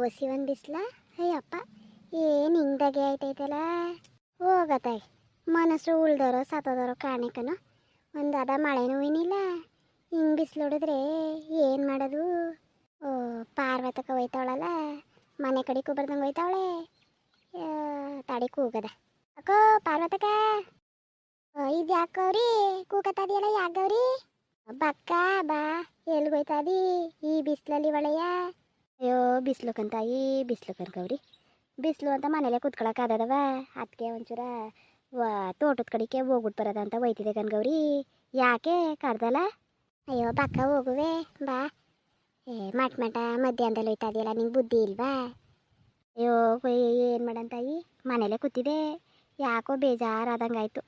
ಒಸಿ ಒಂದು ಬಿಸ್ಲ ಅಯ್ಯಪ್ಪ ಏನು ಹಿಂದಾಗೆ ಆಯ್ತೈತಲ್ಲ ಹೋಗತ್ತಾಗ ಮನಸ್ಸು ಉಳ್ದೋರೋ ಸತ್ತೋದರೋ ಕಾಣಿಕನು ಒಂದು ಅದ ಮಳೆನೂ ಏನಿಲ್ಲ ಹಿಂಗೆ ಬಿಸಿಲು ಹೊಡಿದ್ರೆ ಏನು ಮಾಡೋದು. ಓ ಪಾರ್ವತಕ್ಕೆ ಹೋಯ್ತಾವಳಲ್ಲ ಮನೆ ಕಡೆಗೂ ಬರ್ದಂಗೆ ಹೋಯ್ತಾವಳೆ. ತಡಿ ಕೂಗದ ಅಕ್ಕೋ ಪಾರ್ವತಕ್ಕ ಇದು ಯಾಕವ್ರಿ ಕೂಗತ್ತದಿಯಲ್ಲ ಯಾಕವ್ರಿ ಬಕ್ಕ ಬಾ ಎಲ್ಗೋಯ್ತದಿ ಈ ಬಿಸಿಲಲ್ಲಿ ಒಳೆಯ. ಅಯ್ಯೋ ಬಿಸಿಲು ಕಂತಾಯಿ ಬಿಸಿಲು ಕನ್ಕವ್ರಿ ಬಿಸಿಲು ಅಂತ ಮನೇಲೆ ಕುತ್ಕೊಳಕ್ಕಾದದವ ಅದಕ್ಕೆ ಒಂಚೂರ ತೋಟದ ಕಡೆಗೆ ಹೋಗ್ಬಿಟ್ಟು ಬರೋದ ಅಂತ ಹೋಯ್ತಿದೆ ಕನ್ಗವ್ರಿ. ಯಾಕೆ ಕರ್ದಲ್ಲ? ಅಯ್ಯೋ ಬಕ್ಕ ಹೋಗುವೆ ಬಾ. ಮಟ್ ಮಧ್ಯಾಹ್ನದಲ್ಲಿ ಹೋಯ್ತದಿಯಲ್ಲ ನಿಂಗೆ ಬುದ್ಧಿ ಇಲ್ವಾ? ಅಯ್ಯೋ ಏನು ಮಾಡಂತಾಯಿ ಮನೇಲೆ ಕೂತಿದೆ ಯಾಕೋ ಬೇಜಾರಾದಂಗಾಯ್ತು.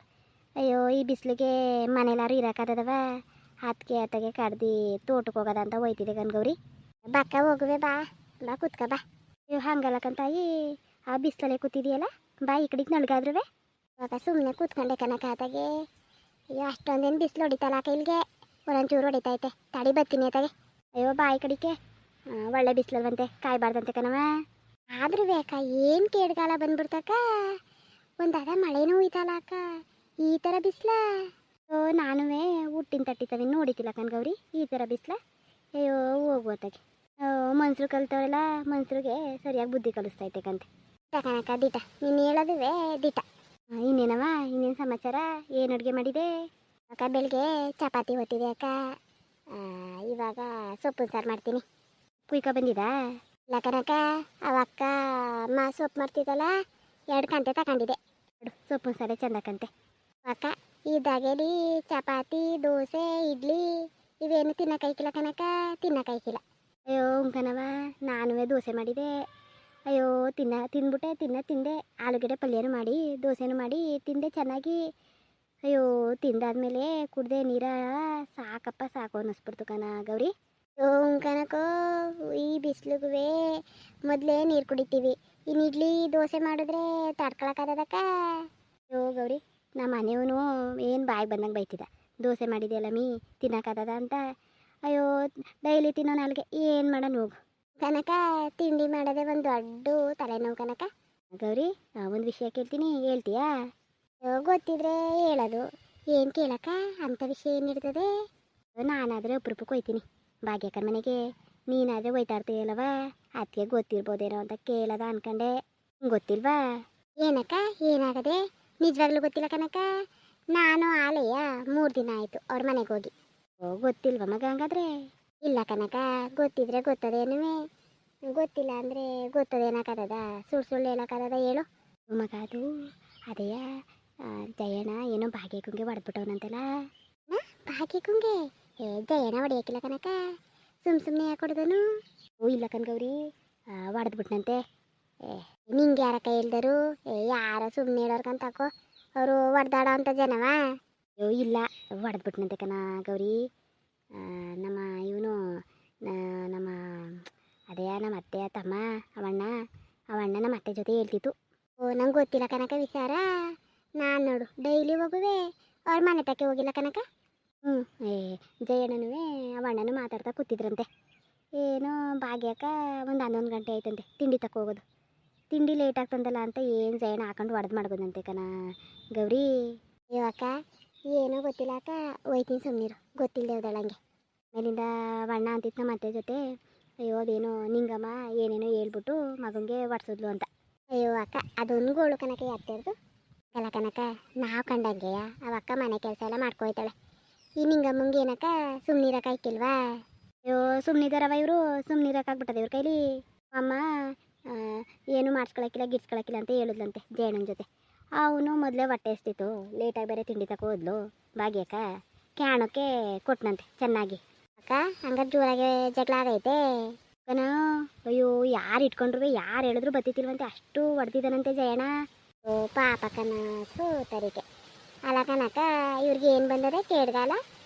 ಅಯ್ಯೋ ಈ ಬಿಸಿಲಿಗೆ ಮನೇಲಾರು ಇರೋಕ್ಕಾದದವ ಅದಕ್ಕೆ ಅತ್ತಗೆ ಕಡ್ದು ತೋಟಕ್ಕೆ ಹೋಗೋದ ಅಂತ ಹೋಯ್ತಿದೆ ಕನ್ಗವ್ರಿ. ಬಕ್ಕ ಹೋಗುವೆ ಬಾ ಬಾ ಕುತ್ಕ ಬಾ. ಅಯ್ಯೋ ಹಂಗಲ್ಲಕ್ಕಂತಾಯಿ ಆ ಬಿಸಿಲಲ್ಲೇ ಕೂತಿದೆಯಲ್ಲ ಬಾ ಈ ಕಡೆಗೆ ನಳ್ಗಾದ್ರುವೆ ಇವಾಗ ಸುಮ್ಮನೆ ಕೂತ್ಕೊಂಡೆ ಕನಕಾತಾಗೆ. ಅಯ್ಯೋ ಅಷ್ಟೊಂದೇನು ಬಿಸಿಲು ಹೊಡಿತಲ್ಲ ಕೈಲಿಗೆ ಒಂದೊಂಚೂರು ಹೊಡಿತೈತೆ ತಡಿ ಬರ್ತೀನಿ ಆತಾಗೆ. ಅಯ್ಯೋ ಬಾ ಈ ಕಡೆಗೆ ಒಳ್ಳೆ ಬಿಸಿಲಲ್ವಂತೆ ಕಾಯ್ಬಾರ್ದಂತೆ ಕಣವ. ಆದ್ರೂ ಬೇಕ ಏನು ಕೇಡ್ಗಾಲ ಬಂದ್ಬಿಡ್ತಕ್ಕ ಒಂದಾದ ಮಳೆನೂ ಹೋಯ್ತಲ್ಲ ಅಕ್ಕ ಈ ಥರ ಬಿಸಿಲ. ಅಯ್ಯೋ ನಾನುವೇ ಹುಟ್ಟಿನ ತಟ್ಟಿತವೆ ನೋಡಿತಿಲ್ಲ ಕನ್ಗವ್ರಿ ಈ ಥರ ಬಿಸಿಲ. ಅಯ್ಯೋ ಹೋಗುವತ್ತಾಗೆ ಮನ್ಸರು ಕಲ್ತವಲ್ಲ ಮನ್ಸರಿಗೆ ಸರಿಯಾಗಿ ಬುದ್ಧಿ ಕಲಿಸ್ತೈತೆ ಕಂತೆ ಕನಕ ದಿಟ ನೀನು ಹೇಳೋದುವೆ ದಿಟ. ಇನ್ನೇನವ ಇನ್ನೇನು ಸಮಾಚಾರ ಏನು ಅಡುಗೆ ಮಾಡಿದೆ? ಅಕ್ಕ ಬೆಳಿಗ್ಗೆ ಚಪಾತಿ ಹೊತ್ತಿದೆ ಅಕ್ಕ. ಇವಾಗ ಸೊಪ್ಪಿನ ಸಾರು ಮಾಡ್ತೀನಿ. ಕುಯ್ಕೊ ಬಂದಿದ್ದಾ? ಇಲ್ಲ ಕನಕ ಅವಕ್ಕ ಅಮ್ಮ ಸೊಪ್ಪು ಮಾಡ್ತಿದ್ದಲ್ಲ 2 ಕಂತೆ ತಗೊಂಡಿದೆ. ಸೊಪ್ಪಿನ ಸಾರೇ ಚಂದಕ್ಕಂತೆ ಅಕ್ಕ. ಇದಾಗೇಲಿ ಚಪಾತಿ ದೋಸೆ ಇಡ್ಲಿ ಇವೇನು ತಿನ್ನಕಾಯ್ಕಿಲ್ಲ ಕನಕ ತಿನ್ನಕಾಯ್ಕಿಲ್ಲ. ಅಯ್ಯೋ ಕಣವ ನಾನುವೇ ದೋಸೆ ಮಾಡಿದೆ. ಅಯ್ಯೋ ತಿಂದ್ಬಿಟ್ಟೆ ತಿಂದೆ ಆಲೂಗಡ್ಡೆ ಪಲ್ಯನೂ ಮಾಡಿ ದೋಸೆನೂ ಮಾಡಿ ತಿಂದೆ ಚೆನ್ನಾಗಿ. ಅಯ್ಯೋ ತಿಂದಾದ್ಮೇಲೆ ಕುಡ್ದೆ ನೀರ ಸಾಕಪ್ಪ ಸಾಕು ಅನ್ನಿಸ್ಬಿಡ್ತು ಕಣ ಗೌರಿ. ಅಯ್ಯೋ ಕನಕೋ ಈ ಬಿಸಿಲಿಗೂ ಮೊದಲೇ ನೀರು ಕುಡಿತೀವಿ ಇನ್ನು ಇಡ್ಲಿ ದೋಸೆ ಮಾಡಿದ್ರೆ ತಡ್ಕೊಳಕ್ಕಾಗದಕ್ಕ. ಅಯ್ಯೋ ಗೌರಿ ನಮ್ಮ ಮನೆಯವನು ಏನು ಬಾಯಿಗೆ ಬಂದಂಗೆ ಬೈತಿದ್ದ ದೋಸೆ ಮಾಡಿದೆಯಲ್ಲ ಮೀ ತಿನ್ನೋಕ್ಕಾಗದ ಅಂತ. ಅಯ್ಯೋ ಡೈಲಿ ತಿನ್ನೋ ನಾಲ್ಗೆ ಏನು ಮಾಡೋಣ ಹೋಗು ಕನಕ. ತಿಂಡಿ ಮಾಡೋದೇ ಒಂದು ದೊಡ್ಡ ತಲೆನೋವು ಕನಕ. ಗೌರಿ ಒಂದು ವಿಷಯ ಕೇಳ್ತೀನಿ ಹೇಳ್ತೀಯಾ? ಗೊತ್ತಿದ್ರೆ ಹೇಳೋದು ಏನು ಕೇಳಕ್ಕ ಅಂಥ ವಿಷಯ ಏನಿರ್ತದೆ? ನಾನಾದರೆ ಅಪರೂಪಕ್ಕೆ ಹೋಯ್ತೀನಿ ಭಾಗ್ಯಕ್ಕನ ಮನೆಗೆ, ನೀನಾದರೆ ಹೋಯ್ತಾ ಇರ್ತೀಯಲ್ಲವ ಅದಕ್ಕೆ ಗೊತ್ತಿರ್ಬೋದೇನೋ ಅಂತ ಕೇಳೋದ ಅನ್ಕಂಡೆ. ಗೊತ್ತಿಲ್ವಾ? ಏನಕ್ಕ ಏನಾಗದೆ ನಿಜವಾಗ್ಲೂ ಗೊತ್ತಿಲ್ಲ ಕನಕ. ನಾನು ಆಲೆಯ 3 ದಿನ ಆಯಿತು ಅವ್ರ ಮನೆಗೆ ಹೋಗಿ. ಗೊತ್ತಿಲ್ವ ಮಗ ಹಂಗಾದ್ರೆ? ಇಲ್ಲ ಕನಕ ಗೊತ್ತಿದ್ರೆ ಗೊತ್ತದೇನುವೆ ಗೊತ್ತಿಲ್ಲ ಅಂದರೆ ಗೊತ್ತದೇನಕ್ಕದ ಸುಳ್ಳು ಹೇಳೋಕ್ಕದ ಹೇಳು ಮಗ. ಅದು ಅದೇಯ ಜಯಣ್ಣ ಏನೋ ಭಾಗ್ಯಕ್ಕಂಗೆ ಹೊಡೆದ್ಬಿಟ್ಟವನಂತಲ್ಲ. ಭಾಗ್ಯಕ್ಕಂಗೆ ಜಯಣ್ಣ ಹೊಡೆಯೋಕ್ಕಿಲ್ಲ ಕನಕ ಸುಮ್ಮನೆ ಯಾಕೆ ಹೊಡೆದನು? ಇಲ್ಲ ಕನ್ಗೌರಿ ಹೊಡೆದ್ಬಿಟ್ನಂತೆ. ನಿಂಗೆ ಯಾರಕ್ಕ ಹೇಳ್ದರು? ಯಾರೋ ಸುಮ್ಮನೆ ಹೇಳೋರ್ಕಂತಕೋ ಅವರು ಹೊಡೆದಾಡೋ ಅಂಥ ಜನವಾ? ಅಯ್ಯೋ ಇಲ್ಲ ಹೊಡೆದ್ಬಿಟ್ನಂತೆ ಕಣ ಗೌರಿ. ನಮ್ಮ ಇವನು ನಮ್ಮ ಅದೇ ನಮ್ಮ ಅತ್ತೆ ತಮ್ಮ ಅವಣ್ಣ ನಮ್ಮ ಅತ್ತೆ ಜೊತೆ ಹೇಳ್ತಿತ್ತು. ಓ ನಂಗೆ ಗೊತ್ತಿಲ್ಲ ಕನಕ ವಿಚಾರ. ನಾನು ನೋಡು ಡೈಲಿ ಹೋಗುವೆ ಅವ್ರ ಮನೆ ತಕ್ಕೆ ಹೋಗಿಲ್ಲ ಕನಕ. ಜಯಣ್ಣನೂ ಅವಣ್ಣನೂ ಮಾತಾಡ್ತಾ ಕೂತಿದ್ರಂತೆ. ಏನೋ ಭಾಗ್ಯಕ್ಕ ಒಂದು 11 ಗಂಟೆ ಆಯ್ತಂತೆ ತಿಂಡಿ ತಕ್ಕ ಹೋಗೋದು. ತಿಂಡಿ ಲೇಟ್ ಆಗ್ತಂದಲ್ಲ ಅಂತ ಏನು ಜಯಣ್ಣ ಹಾಕೊಂಡು ಹೊಡೆದು ಮಾಡ್ಬೋದಂತೆ ಕಣ ಗೌರಿ. ಅಕ್ಕ ಏನೋ ಗೊತ್ತಿಲ್ಲ ಅಕ್ಕ ಹೋಯ್ತೀನಿ ಸುಮ್ಮನಿರು ಗೊತ್ತಿಲ್ಲದೆ ಹೋದಳಂಗೆ. ಮೇಲಿಂದ ಬಣ್ಣ ಅಂತಿತ್ತು ನಮ್ಮ ಅತ್ತೆ ಜೊತೆ. ಅಯ್ಯೋ ಅದೇನೋ ನಿಂಗಮ್ಮ ಏನೇನೋ ಹೇಳ್ಬಿಟ್ಟು ಮಗನಿಗೆ ಹೊಡ್ಸಿದ್ಲು ಅಂತ. ಅಯ್ಯೋ ಅಕ್ಕ ಅದೊಂದು ಗೋಳು ಕನಕ ಅತ್ತೆಯರ್ದು ಅಲ್ಲ ಕನಕ. ನಾವು ಕಂಡಂಗೆಯ ಅವಕ್ಕ ಮನೆ ಕೆಲಸ ಎಲ್ಲ ಮಾಡ್ಕೊಯ್ತಾಳೆ. ಈ ನಿಂಗಮ್ಮಂಗೆ ಏನಕ್ಕ ಸುಮ್ಮನಿರಕ್ಕಾಯ್ಕಿಲ್ವಾ? ಅಯ್ಯೋ ಸುಮ್ಮನಿದಾರವ ಇವರು ಸುಮ್ಮನಿರಕ್ಕಾಗ್ಬಿಟ್ಟದೆ ಇವ್ರ ಕೈಲಿ. ಅಮ್ಮ ಏನು ಮಾಡಿಸ್ಕೊಳಕ್ಕಿಲ್ಲ ಗಿಡ್ಸ್ಕೊಳಕ್ಕಿಲ್ಲ ಅಂತ ಹೇಳಿದ್ಲಂತೆ ಜಯಣ್ಣನ ಜೊತೆ. ಅವನು ಮೊದಲೇ ಹೊಟ್ಟೆ ಎಸ್ತಿತ್ತು ಲೇಟಾಗಿ ಬೇರೆ ತಿಂಡಿ ತಕೋ ಹೋದ್ಲು ಭಾಗ್ಯಕ್ಕ. ಕ್ಯಾಣಕ್ಕೆ ಕೊಟ್ಟನಂತೆ ಚೆನ್ನಾಗಿ. ಅಕ್ಕ ಹಂಗಾರೆ ಜೋರಾಗೆ ಜಗಳ ಆಗೈತೆ ಕಣ. ಅಯ್ಯೋ ಯಾರು ಇಟ್ಕೊಂಡ್ರು ಯಾರು ಹೇಳಿದ್ರು ಬತ್ತಿತಿಲ್ವಂತೆ ಅಷ್ಟು ಹೊಡೆದಿದ್ದಾನಂತೆ ಜಯಣ್ಣ. ಓ ಪಾಪ ಕಣ ಸೋತರಿಕೆ ಅಲ್ಲ ಕನಕ. ಇವ್ರಿಗೆ ಏನು ಬಂದದೆ ಕೇಡ್ಗಾಲ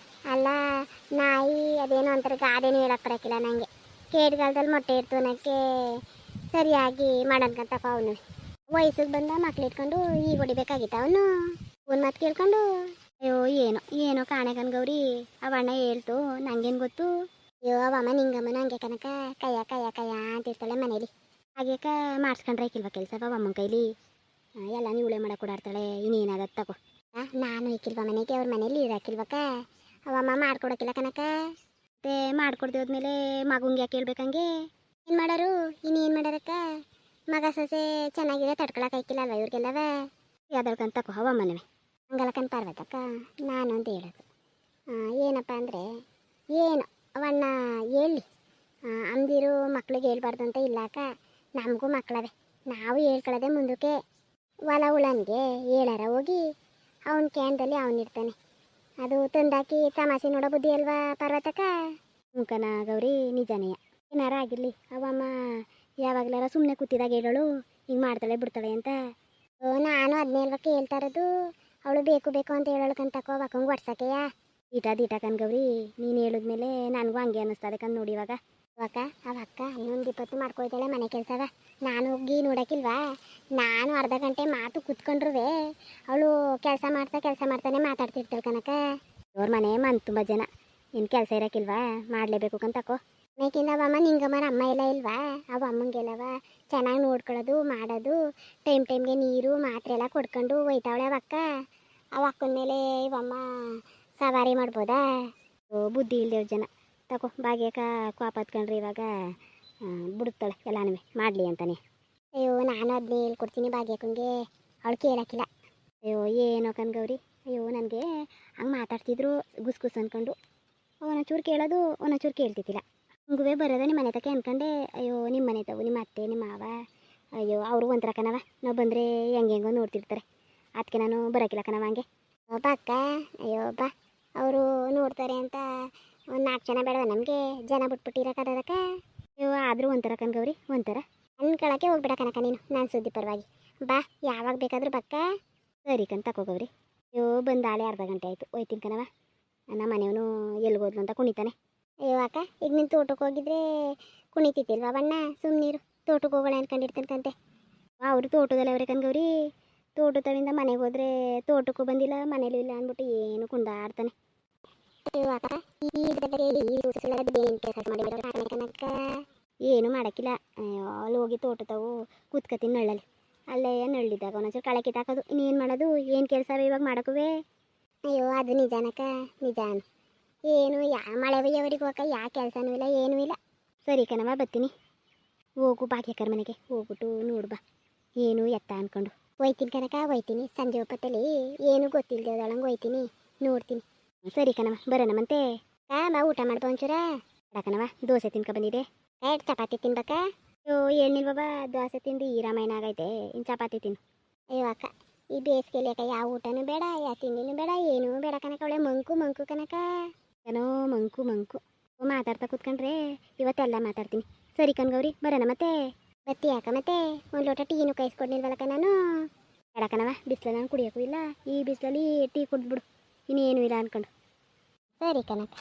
ಅಲ್ಲ ನಾಯಿ ಅದೇನೋ ಅಂತಾರೆ ಗಾದೇನೂ ಹೇಳಕ್ಕೆ ಬರೋಕ್ಕಿಲ್ಲ ನನಗೆ. ಕೇಡ್ಗಾಲದಲ್ಲಿ ಮೊಟ್ಟೆ ಇಡ್ತು ಅನ್ನೋಕ್ಕೆ ಸರಿಯಾಗಿ ಮಾಡನ್ಕಂತಪ್ಪ ಅವನು. ವಯಸ್ಸಿಗೆ ಬಂದ ಮಕ್ಳು ಇಟ್ಕೊಂಡು ಈಗ ಹೊಡಿಬೇಕಾಗಿತ್ತ ಅವನು ಒಂದು ಮಾತು ಕೇಳ್ಕೊಂಡು. ಅಯ್ಯೋ ಏನೋ ಕಾಣೆಗನ್ ಗೌರಿ ಅವಣ್ಣ ಹೇಳ್ತು ನಂಗೇನು ಗೊತ್ತು. ಅಯ್ಯೋ ಅವಮ್ಮ ನಿಂಗಮ್ಮನ ಹಂಗೆ ಕನಕ ಕಯ್ಯ ಅಂತಿರ್ತಾಳೆ ಮನೇಲಿ. ಹಾಗೇಕ ಮಾಡಿಸ್ಕೊಂಡ್ರೆ ಐಕಿಲ್ವ ಕೆಲಸ ಅಮ್ಮನ ಕೈಲಿ ಎಲ್ಲ ನೀವಳೆ ಮಾಡಕ್ಕೆ ಓಡಾಡ್ತಾಳೆ ಇನ್ನೇನಾಗತ್ತೆ ತಗೋ. ನಾನು ಐಕಿಲ್ವ ಮನೆಗೆ ಅವ್ರ ಮನೇಲಿ ಇರಾಕಿಲ್ವಕ್ಕ ಅವಮ್ಮ ಮಾಡ್ಕೊಡಕ್ಕಿಲ್ಲ ಕನಕ. ಮತ್ತೆ ಮಾಡ್ಕೊಡ್ದೇವ್ದ್ಮೇಲೆ ಮಗುಂಗೆ ಯಾಕೆ ಹೇಳ್ಬೇಕಂಗೆ ಏನು ಮಾಡೋರು ಇನ್ನೇನು ಮಾಡಾರಕ್ಕ. ಮಗ ಸೊಸೆ ಚೆನ್ನಾಗಿದೆ ತಡ್ಕೊಳಕ್ಕೆ ಆಯ್ಕಿಲ್ಲ ಅಲ್ವ ಇವ್ರಿಗೆಲ್ಲವ ಯಾವ್ದಳ್ಕಂತ ತಗೋ ಅವಮ್ಮನವೇ ಹಂಗಲಕ್ಕನ್ ಪಾರ್ವತಕ್ಕ. ನಾನು ಅಂತ ಹೇಳೋದು ಏನಪ್ಪ ಅಂದರೆ ಏನು ಅವಣ್ಣ ಹೇಳಿ ಅಂದಿರು ಮಕ್ಳಿಗೆ ಹೇಳ್ಬಾರ್ದು ಅಂತ ಇಲ್ಲಕ್ಕ. ನಮಗೂ ಮಕ್ಕಳವೆ ನಾವು ಹೇಳ್ಕೊಳ್ಳೋದೆ ಮುಂದಕ್ಕೆ. ಹೊಲ ಉಳನ್ಗೆ ಹೇಳಾರ ಹೋಗಿ ಅವನ ಕ್ಯಾನ್ದಲ್ಲಿ ಅವನಿರ್ತಾನೆ. ಅದು ತಂದಾಕಿ ತಮಾಷೆ ನೋಡೋ ಬುದ್ಧಿ ಅಲ್ವಾ ಪಾರ್ವತಕ್ಕ. ಮುಖನ ಗೌರಿ ನಿಜಾನೆಯ ಏನಾರ ಆಗಿರಲಿ ಅವಮ್ಮ ಯಾವಾಗಲಾರ ಸುಮ್ಮನೆ ಕೂತಿದಾಗ ಹೇಳೋಳು ಹಿಂಗೆ ಮಾಡ್ತಾಳೆ ಬಿಡ್ತಾಳೆ ಅಂತ. ನಾನು ಅದನ್ನೇ ಅಲ್ವಕ್ಕೆ ಹೇಳ್ತಾ ಇರೋದು. ಅವಳು ಬೇಕು ಬೇಕು ಅಂತ ಹೇಳೋಳ್ಕಂತಕೋ ಅಕ್ಕಂಗೆ ಒಡ್ಸಕ್ಕೆಯ ದೀಟ ಕನ್ಗೌರಿ. ನೀನು ಹೇಳಿದ್ಮೇಲೆ ನನಗೂ ಹಂಗೆ ಅನ್ನಿಸ್ತದೆ ಕಣ್ ನೋಡಿ ಇವಾಗ. ಅಕ್ಕ ಅವಕ್ಕ 11-20 ಮಾಡ್ಕೊಳ್ತಾಳೆ ಮನೆ ಕೆಲಸವ. ನಾನು ಹೋಗಿ ನೋಡೋಕ್ಕಿಲ್ವಾ. ನಾನು ಅರ್ಧ ಗಂಟೆ ಮಾತು ಕೂತ್ಕೊಂಡ್ರುವೆ ಅವಳು ಕೆಲಸ ಮಾಡ್ತಾನೆ ಮಾತಾಡ್ತಿರ್ತಾಳೆ ಕನಕ. ಅವ್ರ ಮನೆ ತುಂಬ ಜನ ಏನು ಕೆಲಸ ಇರೋಕ್ಕಿಲ್ವಾ ಮಾಡಲೇಬೇಕು ಕಂತಕೋ. ಮೇಕಿಂದ ಅವಮ್ಮ ನಿಂಗಮ್ಮನ ಅಮ್ಮ ಎಲ್ಲ ಇಲ್ವಾ. ಅವ ಅಮ್ಮಂಗೆಲ್ಲವ ಚೆನ್ನಾಗಿ ನೋಡ್ಕೊಳ್ಳೋದು ಮಾಡೋದು ಟೈಮ್ಗೆ ನೀರು ಮಾತ್ರೆ ಎಲ್ಲ ಕೊಡ್ಕೊಂಡು ಒಯ್ತಾವಳೆ ಅವಕ್ಕ. ಅವ ಅಕ್ಕನ ಮೇಲೆ ಇವಮ್ಮ ಸವಾರಿ ಮಾಡ್ಬೋದಾ. ಬುದ್ಧಿ ಇಲ್ದೇವ್ರ ಜನ ತಗೋ. ಭಾಗ್ಯಕ ಕೋಪ ಹತ್ಕೊಂಡ್ರಿ ಇವಾಗ ಬಿಡುತ್ತಾಳೆ ಎಲ್ಲನೂ ಮಾಡಲಿ ಅಂತಾನೆ. ಅಯ್ಯೋ ನಾನು ಅದನ್ನೇ ಹೇಳ್ಕೊಡ್ತೀನಿ ಭಾಗ್ಯಕ್ಕಂಗೆ ಅವಳು ಕೇಳೋಕ್ಕಿಲ್ಲ. ಅಯ್ಯೋ ಏನೋ ಕನ್ಗೌರಿ. ಅಯ್ಯೋ ನನಗೆ ಹಂಗೆ ಮಾತಾಡ್ತಿದ್ರು ಗುಸ್ ಅಂದ್ಕೊಂಡು ಒಂದೊಂಚೂರು ಕೇಳೋದು ಒಂದೊಂಚೂರು ಕೇಳ್ತಿದ್ದಿಲ್ಲ. ಹಂಗುವೆ ಬರೋದ ನಿಮ್ಮ ಮನೆ ತಕ್ಕೆ ಅಂದ್ಕೊಂಡೆ. ಅಯ್ಯೋ ನಿಮ್ಮ ಮನೆ ತಗೋ ನಿಮ್ಮ ಅತ್ತೆ ನಿಮ್ಮ ಮಾವ ಅಯ್ಯೋ ಅವರು ಒಂಥರ ಕಣವ. ನಾವು ಬಂದರೆ ಹೆಂಗೋ ನೋಡ್ತಿರ್ತಾರೆ ಅದಕ್ಕೆ ನಾನು ಬರೋಕ್ಕಿಲ್ಲ ಕಣವ ಹಂಗೆ. ಒಬ್ಬ ಅಕ್ಕ ಅಯ್ಯೋ ಒಬ್ಬ ಅವರು ನೋಡ್ತಾರೆ ಅಂತ ಒಂದು 4 ಜನ ಬೇಡವ ನಮಗೆ ಜನ ಬಿಟ್ಬಿಟ್ಟಿರೋಕ್ಕದಕ್ಕ. ಅಯ್ಯೋ ಆದರೂ ಒಂಥರ ಕನ್ಗೌರಿ ಒಂಥರ ಅನ್ಕೊಳಕ್ಕೆ ಹೋಗ್ಬಿಡ ಕನಕ ನೀನು. ನಾನು ಸುದ್ದಿ ಪರವಾಗಿ ಬಾ ಯಾವಾಗ ಬೇಕಾದರೂ ಬಕ್ಕ. ಸರಿ ಕಣ್ ತಕೋಗವ್ರಿ. ಅಯ್ಯೋ ಬಂದಾಳೆ ಅರ್ಧ ಗಂಟೆ ಆಯಿತು ಹೋಯ್ತೀನಿ ಕಣವ. ನಮ್ಮ ಮನೆಯವನು ಎಲ್ಗೋದ್ಲು ಅಂತ ಕುಣಿತಾನೆ. ಅಯ್ಯೋ ಅಕ್ಕ ಈಗ ನೀನು ತೋಟಕ್ಕೆ ಹೋಗಿದ್ರೆ ಕುಣಿತಿತ್ತಿಲ್ವ ಬಣ್ಣ ಸುಮ್ಮನೀರು. ತೋಟಕ್ಕೆ ಹೋಗೋಣ ಅನ್ಕೊಂಡಿರ್ತಂತೆ. ಅವರು ತೋಟದಲ್ಲಿ ಅವ್ರೆ ಕನ್ಗೌರಿ. ತೋಟದಿಂದ ಮನೆಗೆ ಹೋದ್ರೆ ತೋಟಕ್ಕೂ ಬಂದಿಲ್ಲ ಮನೇಲೂ ಇಲ್ಲ ಅಂದ್ಬಿಟ್ಟು ಏನು ಕುಂದಾಡ್ತಾನೆ. ಏನು ಮಾಡೋಕ್ಕಿಲ್ಲ. ಅಲ್ಲಿ ಹೋಗಿ ತೋಟದವು ಕೂತ್ಕತೀನಿ ನಳ್ಳಲ್ಲಿ. ಅಲ್ಲೇ ನಳ್ಳಿದ್ದಾಗ ಒಂದೊಂಚೂರು ಕಳೆ ಕಿತ್ತಾಕೋದು ಇನ್ನೇನು ಮಾಡೋದು. ಏನು ಕೆಲಸವೇ ಇವಾಗ ಮಾಡೋಕ್ಕುವೆ. ಅಯ್ಯೋ ಅದು ನಿಜಾನಕ್ಕ ನಿಜಾನ. ಏನು ಮಳೆ ಬೈಯವರಿಗೆ ಹೋಗಕ್ಕ ಯಾವ ಕೆಲಸನೂ ಇಲ್ಲ ಏನೂ ಇಲ್ಲ. ಸರಿ ಕಣವ ಬರ್ತೀನಿ. ಹೋಗು ಭಾಗ್ಯಕರ ಮನೆಗೆ ಹೋಗ್ಬಿಟ್ಟು ನೋಡ್ಬಾ ಏನು ಎತ್ತ ಅಂದ್ಕೊಂಡು. ಹೋಯ್ತೀನಿ ಕನಕ ಹೋಯ್ತೀನಿ. ಸಂಜೆ ಒಪ್ಪತ್ತಲ್ಲಿ ಏನು ಗೊತ್ತಿಲ್ಲದೆ ಹೋಯ್ತೀನಿ ನೋಡ್ತೀನಿ. ಸರಿ ಕಣವ ಬರೋಣ ಮತ್ತೆ. ಬಾ ಊಟ ಮಾಡ್ಬೋ ಒಂಚೂರ. ಕಣವ ದೋಸೆ ತಿನ್ಕೊ ಬಂದಿದೆ. ಚಪಾತಿ ತಿನ್ಬೇಕಾ. ಅಯ್ಯೋ ಏನಿಲ್ವ ದೋಸೆ ತಿಂದು ಈ ರಾಮಾಯಣ ಆಗೈತೆ ಇನ್ನು ಚಪಾತಿ ತಿನ್ನು. ಅಯ್ಯೋ ಅಕ್ಕ ಈ ಬೇಸಿಗೆಲಿ ಅಕ್ಕ ಯಾವ ಊಟನೂ ಬೇಡ ಯಾವ ತಿಂಡಿನೂ ಬೇಡ ಏನೂ ಬೇಡ ಕನಕ. ಅವಳೆ ಮಂಕು ಕನಕ ಏನೋ ಮಂಕು ಮಾತಾಡ್ತಾ ಕೂತ್ಕೊಂಡ್ರೆ ಇವತ್ತೆಲ್ಲ ಮಾತಾಡ್ತೀನಿ. ಸರಿ ಕಣ್ಗೌರಿ ಬರೋಣ ಮತ್ತೆ. ಬತ್ತಿ ಯಾಕ ಮತ್ತೆ ಒಂದು ಲೋಟ ಟೀನು ಕಾಯಿಸ್ಕೊಡ್ನಿಲ್ವಲ್ಲಕ್ಕ ನಾನು. ಬೇಡಕನವ ಬಿಸಿಲಲ್ಲಿ ನಾನು ಕುಡಿಯೋಕ್ಕೂ ಇಲ್ಲ. ಈ ಬಿಸಿಲಲ್ಲಿ ಟೀ ಕುಡಿದ್ಬಿಡು ಇನ್ನೇನು ಇಲ್ಲ ಅಂದ್ಕೊಂಡು. ಸರಿ ಕನಕ.